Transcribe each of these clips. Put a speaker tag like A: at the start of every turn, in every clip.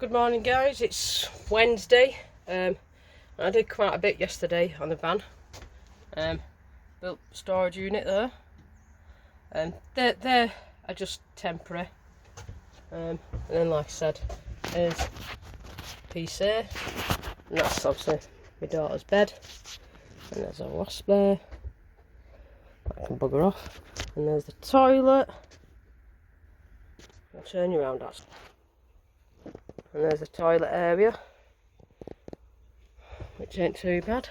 A: Good morning guys, it's Wednesday. I did quite a bit yesterday on the van. Built storage unit there. They are just temporary. And then like I said, there's a piece there. And that's obviously my daughter's bed. And there's a wasp there. I can bugger off. And there's the toilet. I'll turn you around actually. And there's the toilet area, which ain't too bad.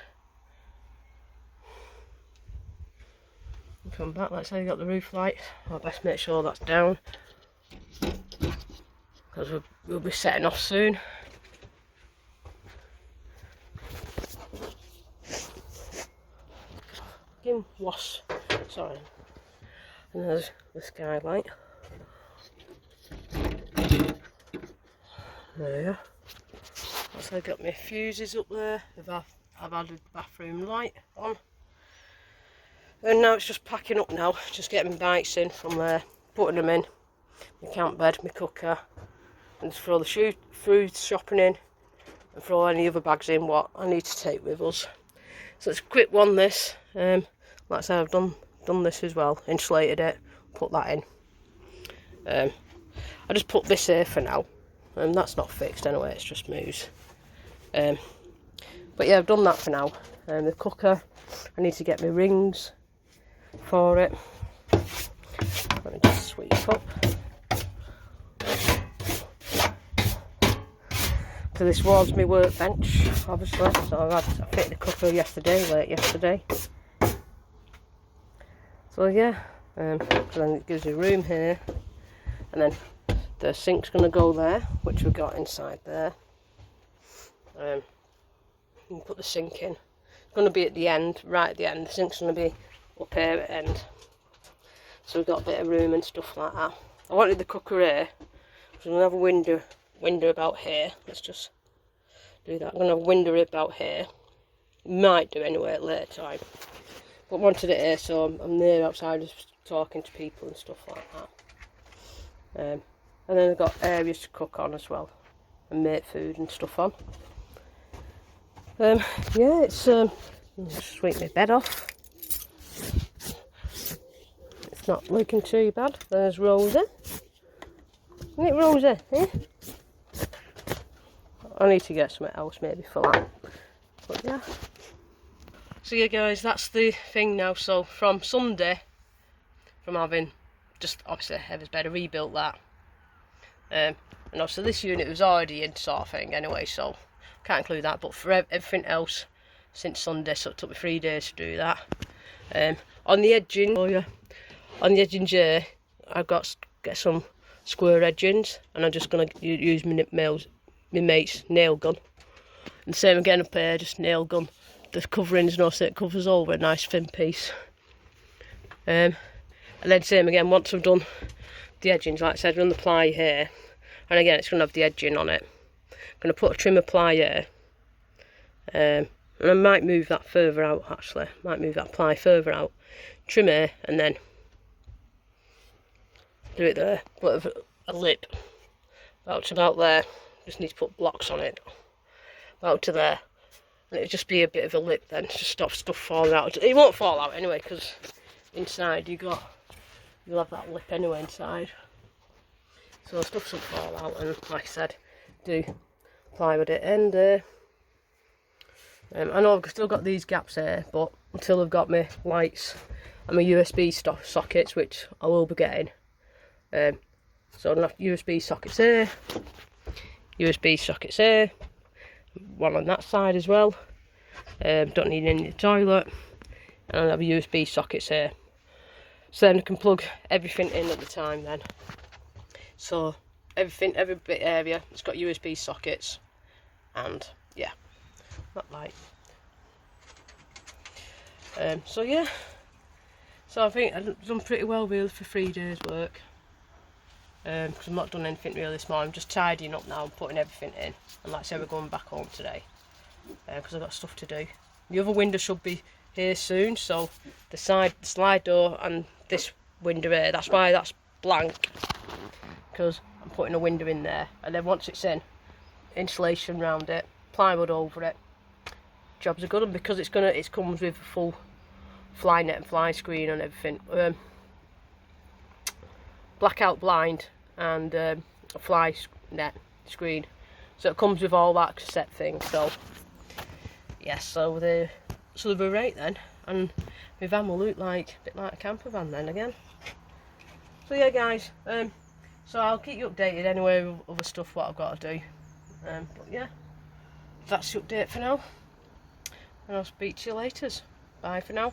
A: Come back, let's say you got the roof light. I'll best make sure that's down, because we'll be setting off soon. Fucking wasp, sorry. And there's the skylight. There you go. So I've got my fuses up there. I've had the bathroom light on. And now it's just packing up now. Just getting my bikes in from there, putting them in. My camp bed, my cooker. And just throw the food shopping in. And throw any other bags in what I need to take with us. So it's a quick one this. Like I said, I've done this as well. Insulated it, put that in. I just put this here for now. And that's not fixed anyway, it's just moves. But yeah, I've done that for now. The cooker, I need to get my rings for it. Let me just sweep up. So this was my workbench, obviously. So I fitted the cooker late yesterday. So yeah, so then it gives you room here, and then the sink's going to go there, which we've got inside there. You can put the sink in. It's going to be at the end, right at the end. The sink's going to be up here at the end. So we've got a bit of room and stuff like that. I wanted the cooker here. So I'm going to have a window about here. Let's just do that. I'm going to have a window about here. Might do anyway at later time. But wanted it here so I'm near outside just talking to people and stuff like that. And then I've got areas to cook on as well, and make food and stuff on. Yeah, it's just sweep my bed off. It's not looking too bad. There's Rosie. Isn't it Rosie? Eh? I need to get something else maybe for that. But yeah. So yeah guys, that's the thing now. So from Sunday, from having just obviously Heather's bed, I rebuilt that. And also this unit was already in sort of thing anyway, so can't include that. But for everything else since Sunday, so it took me 3 days to do that. On the edging, on the edgings here, I've got get some square edgings, and I'm just gonna use my mate's nail gun. And same again up here, just nail gun. The coverings, no, so it covers over a nice thin piece. And then same again, once I've done the edgings, like I said, run the ply here, and again it's going to have the edging on it. I'm going to put a trimmer ply here, and I might move that further out actually, might move that ply further out, trim here, and then do it there, put a lip about to about there, just need to put blocks on it, about to there, and it'll just be a bit of a lip then, to stop stuff falling out. It won't fall out anyway, because inside you'll have that lip anyway inside, so stuff won't fall out. And like I said, do plywood it in. I know I've still got these gaps here, but until I've got my lights and my USB sockets, which I will be getting, so I'll have USB sockets here, USB sockets here, one on that side as well. Don't need any in the toilet, and I'll have USB sockets here. So then I can plug everything in at the time then. So every bit area, it's got USB sockets, and yeah, that light. So yeah, so I think I've done pretty well really for 3 days work. Because I've not done anything really this morning. I'm just tidying up now and putting everything in. And like I said, we're going back home today, because I've got stuff to do. The other window should be here soon, so the slide door and this window here, that's why that's blank, because I'm putting a window in there, and then once it's in, insulation around it, plywood over it. Jobs are good, and because it comes with a full fly net and fly screen and everything. Blackout blind and a fly net screen. So it comes with all that set thing. So yes, so they're right then, and my van will look like a bit like a camper van then again. So yeah, guys. So I'll keep you updated anyway with other stuff what I've got to do. But yeah, that's the update for now, and I'll speak to you later. Bye for now.